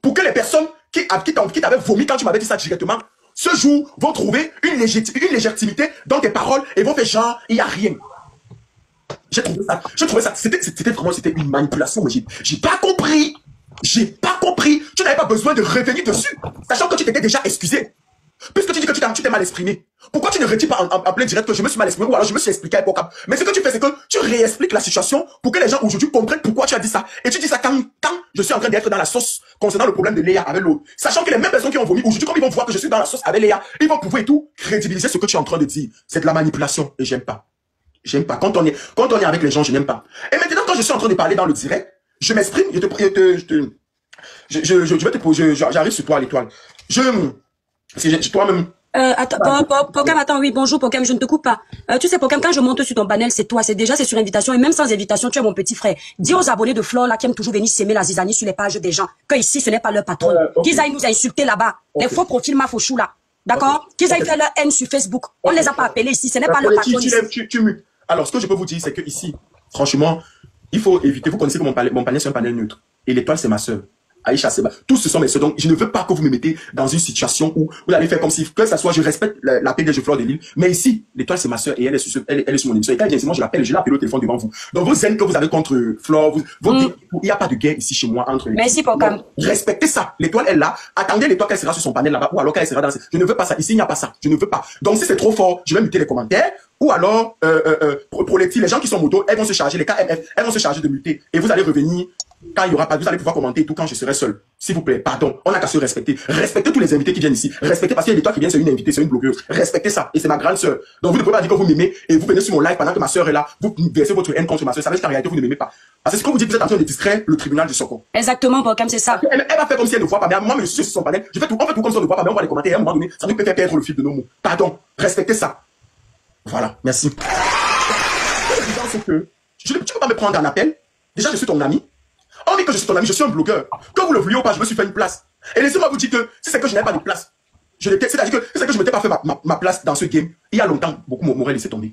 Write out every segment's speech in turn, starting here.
pour que les personnes qui t'avaient vomi quand tu m'avais dit ça directement, ce jour, vont trouver une légitimité dans tes paroles et vont faire genre, il n'y a rien. Je trouvais ça, c'était vraiment, c'était une manipulation, mais j'ai pas compris. J'ai pas compris. Tu n'avais pas besoin de revenir dessus, sachant que tu t'étais déjà excusé. Puisque tu dis que tu t'es mal exprimé. Pourquoi tu ne retires pas en plein direct que je me suis mal exprimé ou alors je me suis expliqué à l'époque. Mais ce que tu fais, c'est que tu réexpliques la situation pour que les gens aujourd'hui comprennent pourquoi tu as dit ça. Et tu dis ça quand je suis en train d'être dans la sauce concernant le problème de Léa avec l'autre. Sachant que les mêmes personnes qui ont vomi aujourd'hui, comme ils vont voir que je suis dans la sauce avec Léa, ils vont pouvoir et tout crédibiliser ce que tu es en train de dire. C'est de la manipulation et j'aime pas. J'aime pas. Quand on est avec les gens, je n'aime pas. Et maintenant, quand je suis en train de parler dans le direct, je m'exprime, je vais te poser, j'arrive sur toi, l'étoile. Toi-même. Attends, Pokam, attends, oui, bonjour, Pokam, je ne te coupe pas. Tu sais, Pokam, quand je monte sur ton panel, c'est toi, c'est sur invitation, et même sans invitation, tu es mon petit frère. Dis aux abonnés de Flore, là, qui aiment toujours venir s'aimer la zizanie sur les pages des gens, que ici, ce n'est pas leur patron. Okay. Qu'ils aillent nous insulter là-bas. Okay. Les faux profils mafouchous, là. D'accord? Okay. Qu'ils aillent faire leur haine sur Facebook. On les a pas appelés ici, ce n'est pas leur patron. Alors, ce que je peux vous dire, c'est que ici, franchement, il faut éviter, vous connaissez que mon panel, c'est un panel neutre. Et l'étoile, c'est ma sœur. Aïcha Seba, tous ce sont mes soeurs. Donc, je ne veux pas que vous me mettez dans une situation où vous allez faire comme si, que ça soit, je respecte la PDG de Flore de Lille. Mais ici, l'étoile, c'est ma soeur et elle est sur mon émission. Et quand moi, je l'appelle au téléphone devant vous. Donc, vos haines que vous avez contre Flore, il n'y a pas de guerre ici chez moi entre les. Merci, Pokam. Respectez ça. L'étoile est là. Attendez l'étoile qu'elle sera sur son panel là-bas ou alors qu'elle sera dans. Je ne veux pas ça. Ici, il n'y a pas ça. Je ne veux pas. Donc, si c'est trop fort, je vais muter les commentaires. Ou alors, pour les gens qui sont motos, elles vont se charger, les KMF, elles vont se charger de muter. Et vous allez revenir quand il y aura pas, vous allez pouvoir commenter tout quand je serai seul. S'il vous plaît, pardon. On n'a qu'à se respecter. Respectez tous les invités qui viennent ici. Respectez parce qu'il y a l'étoile qui vient, c'est une invitée, c'est une blogueuse. Respectez ça. Et c'est ma grande sœur. Donc vous ne pouvez pas dire que vous m'aimez et vous venez sur mon live pendant que ma sœur est là. Vous versez votre haine contre ma sœur. Ça veut dire qu'en réalité, vous ne m'aimez pas. Parce que ce que vous dites, vous êtes en train de distraire le tribunal du Sokon. Exactement, Pokam, c'est ça. Elle va faire comme si elle ne voit pas. Mais moi, je suis sur son panel. On fait tout comme si on ne voit pas. Mais on va les commenter. Et à un moment donné, ça nous peut faire perdre le fil de nos mots. Pardon. Respectez ça. Voilà. Merci. Tu ne peux pas me prendre un appel. Déjà, je suis ton ami. On dit que je suis ton ami, je suis un blogueur. Que vous le vouliez ou pas, je me suis fait une place. Et laissez-moi vous dire que si c'est que je n'avais pas de place, c'est-à-dire que c'est que je ne m'étais pas fait ma place dans ce game, il y a longtemps, beaucoup m'auraient laissé tomber.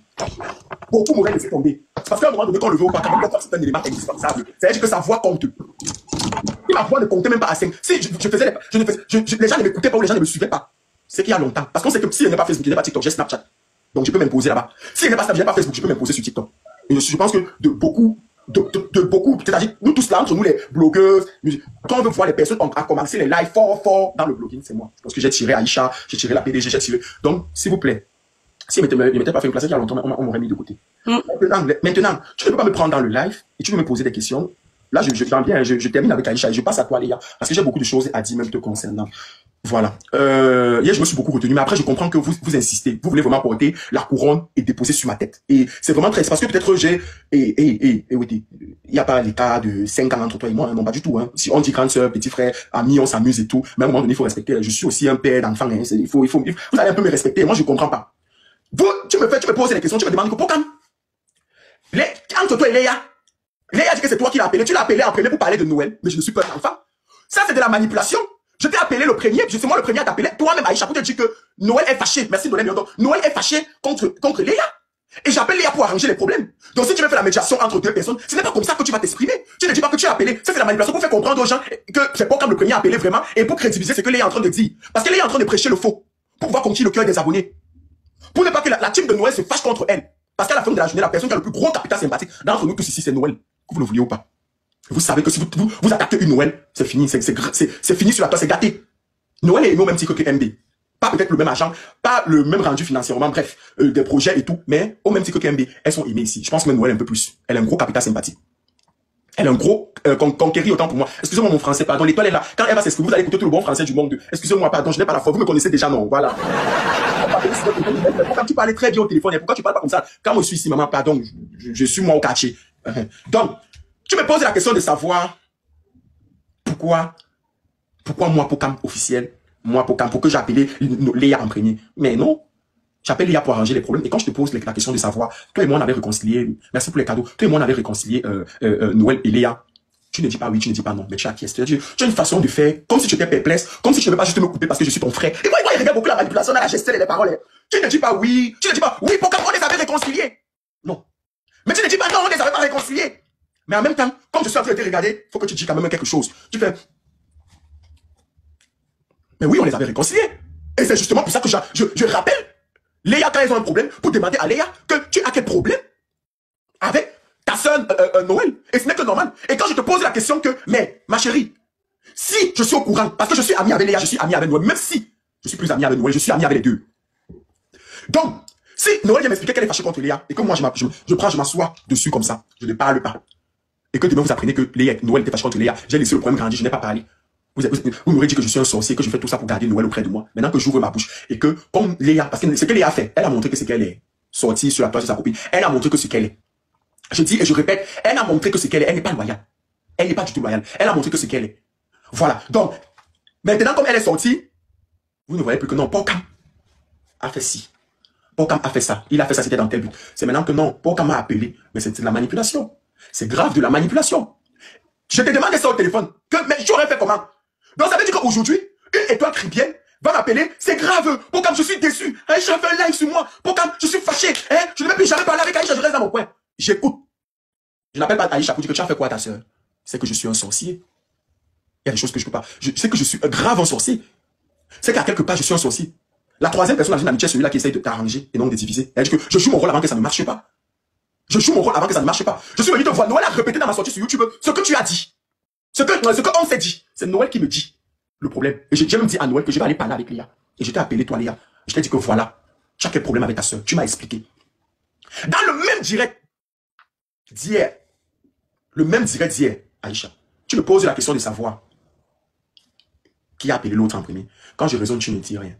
Beaucoup m'auraient laissé tomber. Parce qu'à un moment donné, qu'on le veut ou pas, quand même, c'est un élément indispensable. C'est-à-dire que sa voix compte. Et ma voix ne comptait même pas à 5. Si les gens ne m'écoutaient pas ou les gens ne me suivaient pas. C'est qu'il y a longtemps. Parce qu'on sait que si il n'est pas Facebook, il n'est pas TikTok, j'ai Snapchat. Donc je peux m'imposer là-bas. Si il n'est pas Snapchat, il n'est pas Facebook, je peux m'imposer sur TikTok. Et je pense que de beaucoup, c'est-à-dire nous tous là, entre nous les blogueuses, quand on veut voir les personnes à commencer les lives fort dans le blogging, c'est moi. Parce que j'ai tiré Aïcha, j'ai tiré la PDG, j'ai tiré. Donc, s'il vous plaît, si ne m'était pas fait une place il y a longtemps, on m'aurait mis de côté. Maintenant, tu ne peux pas me prendre dans le live et tu veux me poser des questions. Là, je termine avec Aïcha et je passe à toi, Léa, parce que j'ai beaucoup de choses à dire même te concernant. Voilà. Hier, je me suis beaucoup retenu, mais après, je comprends que vous insistez. Vous voulez vraiment porter la couronne et déposer sur ma tête. Et c'est vraiment très, parce que peut-être oui, il n'y a pas l'état de 5 ans entre toi et moi, hein, non, pas du tout, hein. Si on dit grande sœur, petit frère, ami, on s'amuse et tout, mais à un moment donné, il faut respecter. Je suis aussi un père d'enfant, hein. Vous allez un peu me respecter. Moi, je comprends pas. Tu me poses des questions, tu me demandes que pourquoi? Entre toi et Léa dit que c'est toi qui l'as appelé. Tu l'as appelé en premier pour parler de Noël, mais je ne suis pas un enfant. Ça, c'est de la manipulation. Je t'ai appelé le premier, c'est moi le premier à t'appeler. Toi-même, Aïcha, pour te dire que Noël est fâché. Merci, Dolem Yondo. Noël est fâché contre Léa. Et j'appelle Léa pour arranger les problèmes. Donc, si tu veux faire la médiation entre deux personnes, ce n'est pas comme ça que tu vas t'exprimer. Tu ne dis pas que tu as appelé. Ça, c'est la manipulation pour faire comprendre aux gens que c'est pas comme le premier à appeler vraiment et pour crédibiliser ce que Léa est en train de dire. Parce que Léa est en train de prêcher le faux. Pour pouvoir conquérir le cœur des abonnés. Pour ne pas que la team de Noël se fâche contre elle. Parce qu'à la fin de la journée, la personne qui a le plus gros capital sympathique d'entre nous tous ici, c'est Noël. Que vous le vouliez ou pas. Vous savez que si vous attaquez une Noël, c'est fini. C'est fini sur la toile, c'est gâté. Noël est aimé au même titre que MB. Pas peut-être le même argent, pas le même rendu financièrement, bref, des projets et tout, mais au même titre que MB, elles sont aimées ici. Je pense que Noël un peu plus. Elle a un gros capital sympathique. Elle a un gros conquérir autant pour moi. Excusez-moi mon français, pardon. L'étoile est là. Quand elle va s'exprimer, vous allez écouter tout le bon français du monde. Excusez-moi, pardon, je n'ai pas la foi. Vous me connaissez déjà, non. Voilà. Pourquoi tu parlais très bien au téléphone? Pourquoi tu parles pas comme ça? Quand moi je suis ici, maman, pardon, je suis moi au quartier. Donc, tu me poses la question de savoir pourquoi moi, Pokam officiel, moi, Pokam, pour que j'appelle Léa en premier. Mais non, j'appelle Léa pour arranger les problèmes. Et quand je te pose la question de savoir, toi et moi, on avait réconcilié, merci pour les cadeaux, toi et moi, on avait réconcilié Noël et Léa. Tu ne dis pas oui, tu ne dis pas non, mais tu acquiesces. Tu as une façon de faire, comme si tu étais perplexe, comme si tu ne veux pas juste me couper parce que je suis ton frère. Et moi, il regarde beaucoup la manipulation, la gestion et les paroles. Tu ne dis pas oui, Pokam, on les avait réconciliés. Non. Mais tu ne dis pas non, on les avait pas réconciliés. Mais en même temps, comme je suis en train de te regarder, il faut que tu dises quand même quelque chose. Tu fais... Mais oui, on les avait réconciliés. Et c'est justement pour ça que je rappelle Léa quand ils ont un problème, pour demander à Léa que tu as quel problème avec ta soeur Noël. Et ce n'est que normal. Et quand je te pose la question que, mais ma chérie, si je suis au courant, parce que je suis ami avec Léa, je suis ami avec Noël, même si je suis plus ami avec Noël, je suis ami avec les deux. Donc, si Noël vient m'expliquer qu'elle est fâchée contre Léa, et que moi je m'assois dessus comme ça, je ne parle pas, et que demain vous apprenez que Noël était fâchée contre Léa, j'ai laissé le problème grandir, je n'ai pas parlé. Vous m'aurez dit que je suis un sorcier, que je fais tout ça pour garder Noël auprès de moi. Maintenant que j'ouvre ma bouche, et que, comme Léa, parce que ce que Léa a fait, elle a montré que c'est qu'elle est sortie sur la toile de sa copine, elle a montré que c'est qu'elle est. Je dis et je répète, elle a montré que c'est qu'elle est, elle n'est pas loyale. Elle n'est pas du tout loyale. Elle a montré que c'est qu'elle est. Voilà. Donc, maintenant, comme elle est sortie, vous ne voyez plus que non, Pocam a fait ci. Pocam a fait ça. Il a fait ça, c'était dans tel but. C'est maintenant que non, Pocam m'a appelé. Mais c'est de la manipulation. C'est grave de la manipulation. Je te demande ça au téléphone. Mais j'aurais fait comment? Donc, ça veut dire qu'aujourd'hui, une étoile chrétienne va m'appeler. C'est grave. Pocam, je suis déçu. Aïcha fait un live sur moi. Pocam, je suis fâché. Je ne vais plus jamais parler avec Aïcha, je reste dans mon coin. J'écoute. Je n'appelle pas Aïcha pour dire que tu as fait quoi à ta soeur. C'est que je suis un sorcier. Il y a des choses que je ne peux pas. C'est que je suis grave un sorcier. C'est qu'à quelque part, je suis un sorcier. La troisième personne dans une amitié, celui-là qui essaye de t'arranger et non de diviser. Elle dit que je joue mon rôle avant que ça ne marche pas. Je joue mon rôle avant que ça ne marche pas. Je suis venu te voir. Noël a répété dans ma sortie sur YouTube ce que tu as dit. Ce qu'on s'est dit. C'est Noël qui me dit le problème. Et j'ai même dit à Noël que je vais aller parler avec Léa. Et je t'ai appelé toi, Léa. Je t'ai dit que voilà, tu as quel problème avec ta soeur. Tu m'as expliqué. Dans le même direct d'hier, Aïcha, tu me poses la question de savoir qui a appelé l'autre en premier. Quand je raisonne, tu ne dis rien.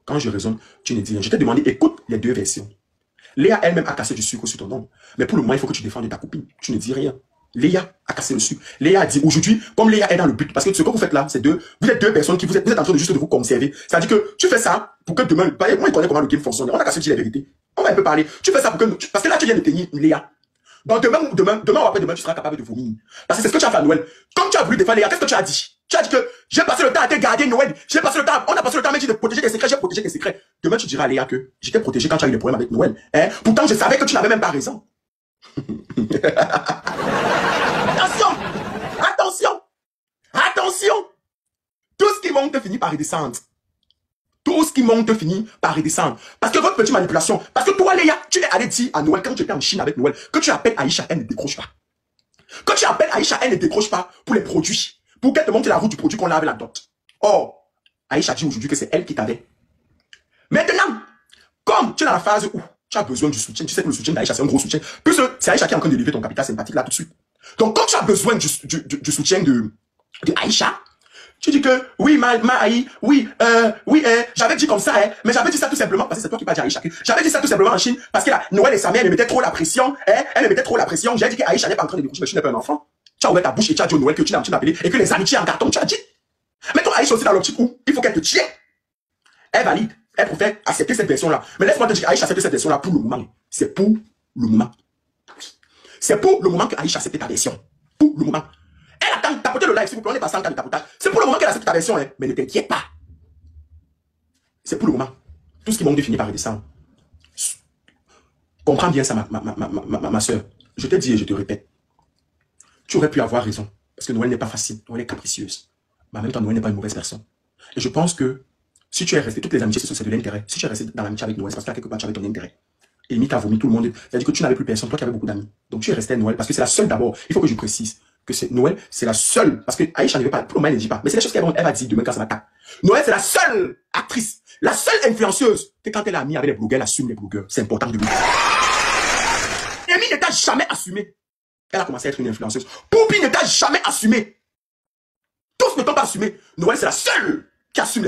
Quand je raisonne, tu ne dis rien. Je t'ai demandé, écoute les deux versions. Léa elle-même a cassé du sucre sur ton nom. Mais pour le moment, il faut que tu défendes ta copine. Tu ne dis rien. Léa a cassé le sucre. Léa a dit, aujourd'hui, comme Léa est dans le but, parce que ce que vous faites là, c'est vous êtes deux personnes qui vous êtes en train de juste de vous conserver. C'est-à-dire que tu fais ça pour que demain, moi, il connaît comment le game fonctionne. On a cassé dire la vérité. On va un peu parler. Tu fais ça pour que, parce que là, tu viens de tenir Léa. Donc demain ou après-demain, tu seras capable de vomir. Parce que c'est ce que tu as fait à Noël. Comme tu as voulu défendre Léa, qu'est-ce que tu as dit? Tu as dit que j'ai passé le temps à te garder Noël. J'ai passé le temps, on a passé le temps à me dire de protéger tes secrets, j'ai protégé tes secrets. Demain, tu diras à Léa que j'étais protégé quand tu as eu des problèmes avec Noël. Pourtant, je savais que tu n'avais même pas raison. Attention! Attention! Attention! Tout ce qui monte finit par redescendre. Tout ce qui monte finit par redescendre. Parce que votre petite manipulation, parce que toi, Léa, tu es allé dire à Noël, quand tu étais en Chine avec Noël, que tu appelles Aïcha, elle ne décroche pas. Que tu appelles Aïcha, elle ne décroche pas pour les produits. Pour qu'elle te montre la route du produit qu'on a avec la dot. Or, Aïcha dit aujourd'hui que c'est elle qui t'avait. Maintenant, comme tu es dans la phase où tu as besoin du soutien, tu sais que le soutien d'Aïcha, c'est un gros soutien. Puisque c'est Aïcha qui est en train de lever ton capital sympathique là tout de suite. Donc, quand tu as besoin du soutien de Aïcha, tu dis que, oui, j'avais dit comme ça, mais j'avais dit ça tout simplement, parce que c'est toi qui pas dit Aïcha. J'avais dit ça tout simplement en Chine, parce que là, Noël et sa mère, elle me mettait trop la pression, elle me mettait trop la pression. J'ai dit que Aïcha n'est pas en train de décrocher, mais tu n'es pas un enfant. Tu as ouvert ta bouche et tu as dit au Noël que tu l'as appelé, et que les amitiés en carton, tu as dit. Mais toi, Aïcha aussi dans l'optique où il faut qu'elle te tienne. Elle valide, elle préfère accepter cette version-là. Mais laisse-moi te dire Aïcha accepte cette version-là pour le moment. C'est pour le moment. C'est pour le moment que Aïcha accepte ta version. Pour le moment. Elle attend, tapotez le live, s'il vous plaît, on est passé en cas de tapotage. C'est pour le moment qu'elle accepte ta version, mais ne t'inquiète pas. C'est pour le moment. Tout ce qui monte finit par redescendre. Comprends bien ça, ma soeur. Je te dis et je te répète. Tu aurais pu avoir raison. Parce que Noël n'est pas facile. Noël est capricieuse. Mais en même temps, Noël n'est pas une mauvaise personne. Et je pense que si tu es resté, toutes les amitiés, c'est de l'intérêt. Si tu es resté dans l'amitié avec Noël, c'est parce qu'à quelque part, tu avais ton intérêt. Et limite, t'as vomi tout le monde. C'est-à-dire que tu n'avais plus personne, toi qui avais beaucoup d'amis. Donc tu es resté à Noël parce que c'est la seule d'abord. Il faut que je précise que c'est Noël, c'est la seule. Parce que Aïcha ne veut pas, pour le moment, elle ne dit pas. Mais c'est la chose qu'elle va dire demain quand ça m'attaque. Noël, c'est la seule actrice, la seule influenceuse que quand elle est amie avec les blogueurs, elle assume les blogueurs. C'est important de lui. Amy ne t'a jamais assumé. Elle a commencé à être une influenceuse. Poupi ne t'a jamais assumé. Tous ne t'ont pas assumé. Noël, c'est la seule qui assume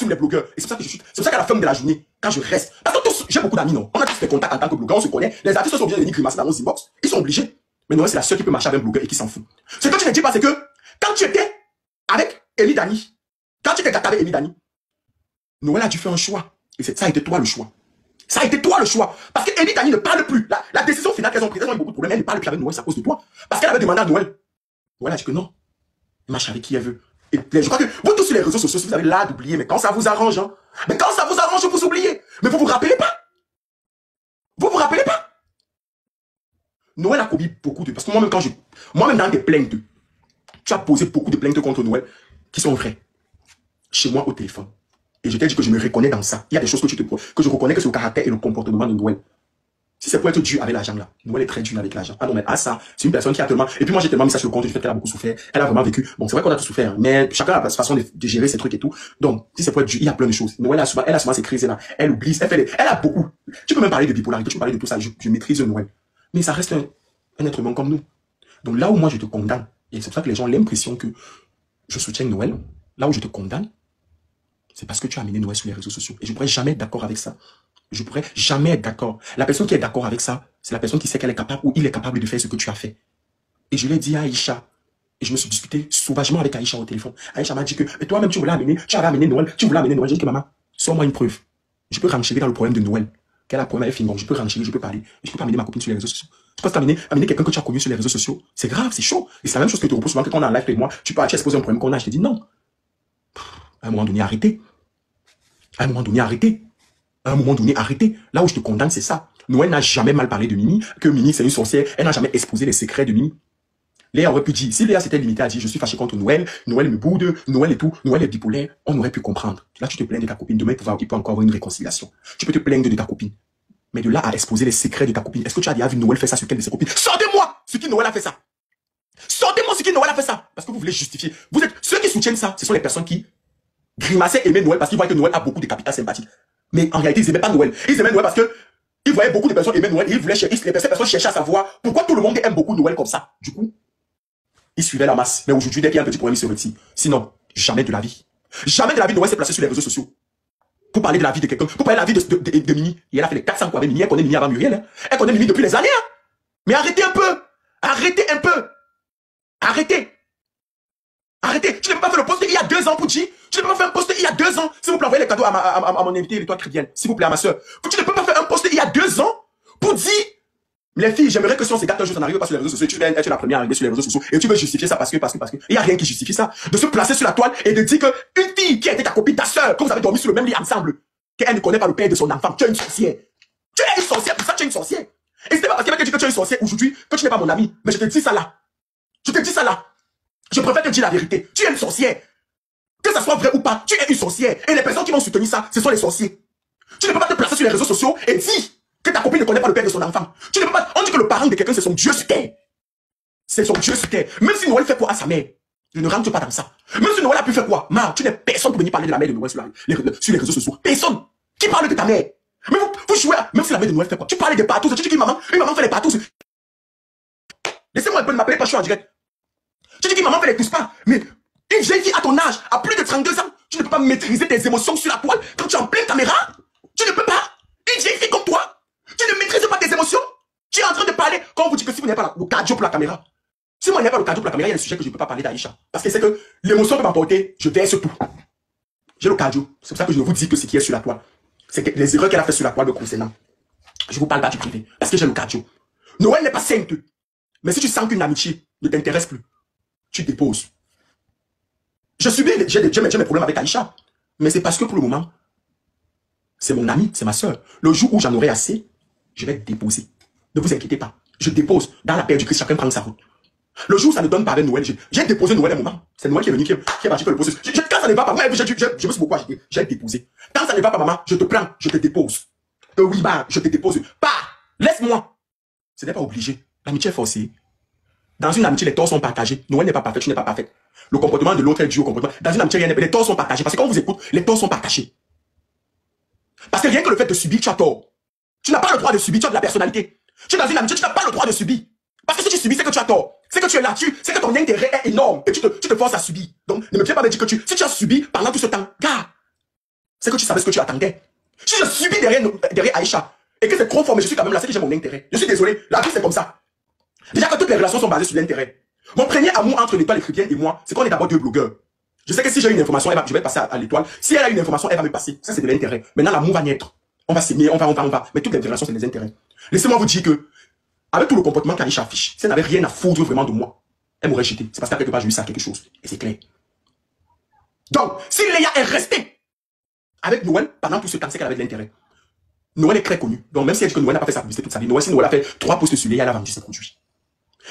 les blogueurs. Et c'est pour ça que c'est pour ça qu'à la fin de la journée, quand je reste, parce que tous, j'ai beaucoup d'amis, non. On a tous des contacts en tant que blogueur, on se connaît. Les artistes sont obligés de venir grimacer dans nos inbox. Ils sont obligés. Mais Noël, c'est la seule qui peut marcher avec un blogueur et qui s'en fout. Ce que tu ne dis pas, c'est que quand tu étais avec Amy Dani, quand tu étais gâté avec Amy Dani, Noël a dû faire un choix. Et ça a été toi le choix. Ça a été toi le choix. Parce que Amy Dani ne parle plus. La décision finale qu'elles ont prise, elles ont eu beaucoup de problèmes. Elle ne parle plus avec Noël, c'est à cause de toi. Parce qu'elle avait demandé à Noël. Noël a dit que non. Elle marche avec qui elle veut. Et je crois que vous tous sur les réseaux sociaux, vous avez l'art d'oublier. Mais quand ça vous arrange, hein. Mais quand ça vous arrange, vous oubliez. Mais vous vous rappelez pas. Vous vous rappelez pas. Noël a commis beaucoup de... Parce que moi-même dans tes plaintes, tu as posé beaucoup de plaintes contre Noël qui sont vraies. chez moi au téléphone. Et je t'ai dit que je me reconnais dans ça. Il y a des choses que que je reconnais que c'est le caractère et le comportement de Noël. Si c'est pour être dur avec l'argent là, Noël est très dur avec l'argent. Ah non, mais ça, c'est une personne qui a tellement... Et puis moi j'ai tellement mis ça sur le compte du fait qu'elle a beaucoup souffert. Elle a vraiment vécu. Bon, c'est vrai qu'on a tout souffert, mais chacun a sa façon de gérer ses trucs et tout. Donc, si c'est pour être dur, il y a plein de choses. Noël elle a souvent ces crises là. Elle oublie, elle a beaucoup. Tu peux même parler de bipolarité, tu peux parler de tout ça. Je maîtrise Noël. Mais ça reste un être humain comme nous. Donc là où moi je te condamne, et c'est pour ça que les gens ont l'impression que je soutiens Noël, là où je te condamne, c'est parce que tu as amené Noël sur les réseaux sociaux. Et je ne pourrais jamais être d'accord avec ça. Je ne pourrais jamais être d'accord. La personne qui est d'accord avec ça, c'est la personne qui sait qu'elle est capable ou il est capable de faire ce que tu as fait. Et je l'ai dit à Aïcha. Et je me suis disputé sauvagement avec Aïcha au téléphone. Aïcha m'a dit que, mais toi-même, tu avais amené Noël. Tu voulais amener Noël. J'ai dit que maman, sors-moi une preuve. Je peux renchérir dans le problème de Noël. Quel est le problème avec Fingon? Je peux renchérir, je peux parler. Je peux pas amener ma copine sur les réseaux sociaux. Tu peux amener quelqu'un que tu as connu sur les réseaux sociaux. C'est grave, c'est chaud. Et c'est la même chose que tu reposes souvent que quand on est en live avec moi, tu peux exposer un problème qu'on a. Je te dis non. À un moment donné, arrêtez. À un moment donné, arrêtez. À un moment donné, arrêtez. Là où je te condamne, c'est ça. Noël n'a jamais mal parlé de Mimi, que Mimi c'est une sorcière. Elle n'a jamais exposé les secrets de Mimi. Léa aurait pu dire, si Léa s'était limitée à dire, je suis fâché contre Noël, Noël me boude, Noël et tout, Noël est bipolaire, on aurait pu comprendre. Là, tu te plains de ta copine, demain, il peut encore avoir une réconciliation. Tu peux te plaindre de ta copine. Mais de là à exposer les secrets de ta copine, est-ce que tu as déjà vu Noël faire ça sur quelle de ses copines? Sortez-moi ce qui Noël a fait ça. Sortez-moi ce qui Noël a fait ça. Parce que vous voulez justifier. Vous êtes, ceux qui soutiennent ça, ce sont les personnes qui grimaçaient aimer Noël parce qu'ils voient que Noël a beaucoup de capital sympathique. Mais en réalité, ils n'aimaient pas Noël. Ils aimaient Noël parce que ils voyaient beaucoup de personnes aimer Noël et ils voulaient chercher, ces personnes cherchaient à savoir pourquoi tout le monde aime beaucoup Noël comme ça. Du coup, ils suivaient la masse. Mais aujourd'hui, dès qu'il y a un petit problème, ils se retirent. Sinon, jamais de la vie. Jamais de la vie, Noël s'est placé sur les réseaux sociaux. Pour parler de la vie de quelqu'un, pour parler de la vie de Mimi. Et elle a fait les 400 coups avec Mimi. Elle connaît Mimi avant Muriel. Hein. Elle connaît Mimi depuis les années. Hein. Mais arrêtez un peu. Arrêtez un peu. Arrêtez. Arrêtez. Tu ne peux pas faire le post il y a 2 ans pour dire. Tu ne peux pas faire un post il y a 2 ans. S'il vous plaît, envoyez les cadeaux à mon invité, l'étoile chrétienne. S'il vous plaît, à ma soeur. Tu ne peux pas faire un post il y a 2 ans pour dire. Les filles, j'aimerais que si on s'égate un jour, ça n'arrive pas sur les réseaux sociaux, tu es la première à arriver sur les réseaux sociaux et tu veux justifier ça parce que. Il n'y a rien qui justifie ça. De se placer sur la toile et de dire qu'une fille qui a été ta copine, ta soeur, que vous avez dormi sur le même lit ensemble, qu'elle ne connaît pas le père de son enfant, tu es une sorcière. Tu es une sorcière, pour ça tu es une sorcière. Et c'est pas parce qu'elle m'a dit que tu es une sorcière aujourd'hui que tu n'es pas mon ami. Mais je te dis ça là. Je te dis ça là. Je préfère te dire la vérité. Tu es une sorcière. Que ça soit vrai ou pas, tu es une sorcière. Et les personnes qui vont soutenir ça, ce sont les sorciers. Tu ne peux pas te placer sur les réseaux sociaux et dire que ta copine ne connaît pas le père de son enfant. Tu ne peux pas. On dit que le parent de quelqu'un, c'est son Dieu sur terre. C'est son Dieu sur terre. Même si Noël fait quoi à sa mère, je ne rentre pas dans ça. Même si Noël a pu faire quoi, tu n'es personne pour venir parler de la mère de Noël sur les réseaux sociaux. Personne. Qui parle de ta mère? Mais vous jouez, même si la mère de Noël fait quoi? Tu parles des partous. Tu dis une maman fait les partous. Laissez-moi un peu de m'appeler pas, je suis en direct. Tu dis qu'une maman fait les tous pas. Mais une vieille fille à ton âge, à plus de 32 ans, tu ne peux pas maîtriser tes émotions sur la toile quand tu es en pleine caméra. Tu ne peux pas. Une vieille fille comme toi, tu ne maîtrises pas tes émotions. Tu es en train de parler, quand on vous dit que si vous n'avez pas le cardio pour la caméra, si moi je n'ai pas le cardio pour la caméra, il y a des sujets que je ne peux pas parler d'Aïcha. Parce que c'est que l'émotion peut m'emporter, je verse tout. J'ai le cardio. C'est pour ça que je ne vous dis que ce qui est sur la toile. C'est que les erreurs qu'elle a fait sur la toile me concernant. Je vous parle pas du privé. Parce que j'ai le cardio. Noël n'est pas sainte. Mais si tu sens qu'une amitié ne t'intéresse plus, tu déposes. J'ai mes problèmes avec Aïcha. Mais c'est parce que pour le moment, c'est mon ami, c'est ma soeur. Le jour où j'en aurai assez, je vais déposer. Ne vous inquiétez pas. Je dépose. Dans la paix du Christ, chacun prend sa route. Le jour où ça ne donne pas avec Noël, j'ai déposé Noël un moment. C'est Noël qui est venu, qui est parti faire le processus. Quand ça ne va pas, moi, je me suis beaucoup agité. J'ai déposé. Quand ça ne va pas, maman, je te prends, je te dépose. Oui, bah, je te dépose. Pas, laisse-moi. Ce n'est pas obligé. L'amitié est forcée. Dans une amitié, les torts sont partagés. Noël n'est pas parfait, tu n'es pas parfaite. Le comportement de l'autre est dû au comportement. Dans une amitié, les torts sont partagés. Parce que quand on vous écoute, les torts sont partagés. Parce que rien que le fait de subir, tu as tort. Tu n'as pas le droit de subir, tu as de la personnalité. Tu es dans une amitié, tu n'as pas le droit de subir. Parce que si tu subis, c'est que tu as tort. C'est que tu es là-dessus, c'est que ton intérêt est énorme. Et tu te forces à subir. Donc, ne me viens pas me dire que si tu as subi pendant tout ce temps, gars, c'est que tu savais ce que tu attendais. Si je subis derrière Aïcha, et que c'est trop fort, mais je suis quand même là, c'est que j'ai mon intérêt. Je suis désolé, la vie c'est comme ça. Déjà que toutes les relations sont basées sur l'intérêt. Mon premier amour entre l'étoile chrétienne et moi, c'est qu'on est d'abord 2 blogueurs. Je sais que si j'ai une information, je vais passer à l'étoile. Si elle a une information, elle va me passer. Ça, c'est de l'intérêt. Maintenant, l'amour va naître. On va s'aimer, on va. Mais toutes les relations, c'est des intérêts. Laissez-moi vous dire que, avec tout le comportement qu'Aïcha affiche, si elle n'avait rien à foutre vraiment de moi, elle m'aurait jeté. C'est parce qu'à quelque part, je lui sers quelque chose. Et c'est clair. Donc, si Léa est restée avec Noël pendant tout ce temps, c'est qu'elle avait de l'intérêt. Noël est très connu. Donc, même si elle dit que Noël n'a pas fait sa publicité toute sa vie, Noël, si Noël a fait 3 posts sur Léa, elle a vendu ses produits.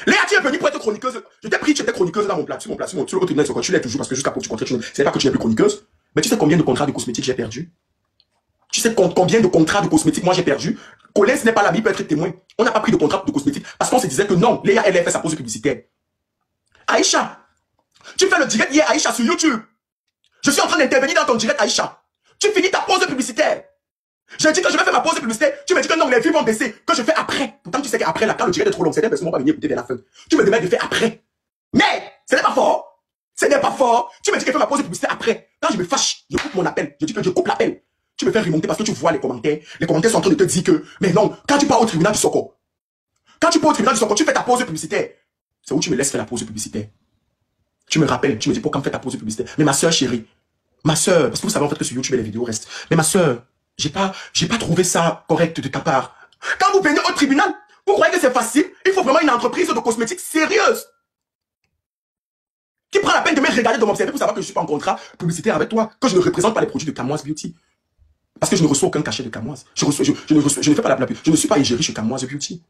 Léa, tu es venue pour être chroniqueuse. Je t'ai pris, tu étais chroniqueuse dans mon plat, sur le tribunal, tu l'es toujours, parce que jusqu'à pour tu comptes, c'est pas que tu n'es plus chroniqueuse, Mais tu sais combien de contrats de cosmétiques j'ai perdu? Tu sais combien de contrats de cosmétiques moi j'ai perdu? Colin, ce n'est pas l'ami, il peut être témoin. On n'a pas pris de contrat de cosmétiques parce qu'on se disait que non, Léa, elle a fait sa pause publicitaire. Aïcha, tu fais le direct hier, Aïcha, sur YouTube. Je suis en train d'intervenir dans ton direct, Aïcha. Tu finis ta pause publicitaire. J'ai dit que je vais faire ma pause publicitaire. Tu me dis que non, les vues vont baisser, que je fais après. Pourtant, tu sais qu'après, là, quand le direct est trop long, certaines personnes ne vont pas venir écouter vers la fin. Tu me demandes de faire après. Mais, ce n'est pas fort. Ce n'est pas fort. Tu me dis que je fais ma pause publicitaire après. Quand je me fâche, je coupe mon appel. Je dis que je coupe l'appel. Tu me fais remonter parce que tu vois les commentaires. Les commentaires sont en train de te dire que, mais non, quand tu pars au tribunal du Soko, tu fais ta pause publicitaire. C'est où tu me laisses faire la pause publicitaire. Tu me rappelles, tu me dis pourquoi me faire ta pause publicitaire. Mais ma soeur chérie, ma soeur, parce que vous savez en fait que sur YouTube les vidéos restent. Mais ma soeur, j'ai pas trouvé ça correct de ta part. Quand vous venez au tribunal, vous croyez que c'est facile? Il faut vraiment une entreprise de cosmétiques sérieuse. Qui prend la peine de me regarder, de m'observer pour savoir que je suis pas en contrat publicitaire avec toi, que je ne représente pas les produits de Camoise Beauty. Parce que je ne reçois aucun cachet de Camoise. Je ne fais pas la pub. Je ne suis pas égérie chez Camoise Beauty.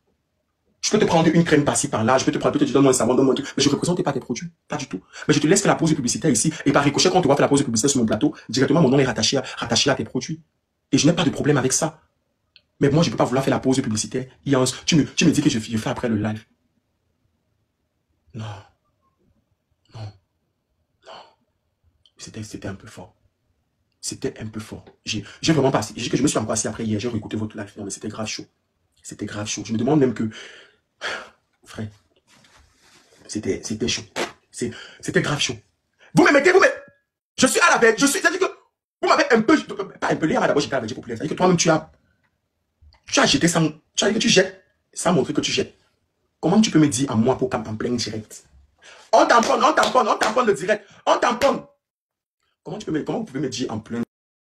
Je peux te prendre une crème par-ci, par-là, je peux te prendre, peut-être donner un savon, donne-moi un truc, mais je ne représente pas tes produits. Pas du tout. Mais je te laisse faire la pause publicitaire ici, et par ricochet, quand tu vas faire la pause publicitaire sur mon plateau, directement, mon nom est rattaché à tes produits. Et je n'ai pas de problème avec ça. Mais moi, je ne peux pas vouloir faire la pause publicitaire. Tu me dis que je fais après le live. Non. Non. Non. C'était un peu fort. C'était un peu fort. J'ai vraiment pas assis. Je me suis encore assis après hier, j'ai réécouté votre live. Non, mais c'était grave chaud. C'était grave chaud. Je me demande même que... Frère, c'était chaud. C'était grave chaud. Vous me mettez, je suis à la veille. C'est-à-dire que vous m'avez un peu... Pas un peu, Léa, d'abord, j'étais à la veille populaire. C'est-à-dire que toi-même, tu as jeté sans... Tu as dit que tu jettes sans montrer que tu jettes. Comment tu peux me dire à moi pour en plein direct? On tamponne le direct. On tamponne. Comment vous pouvez me dire en plein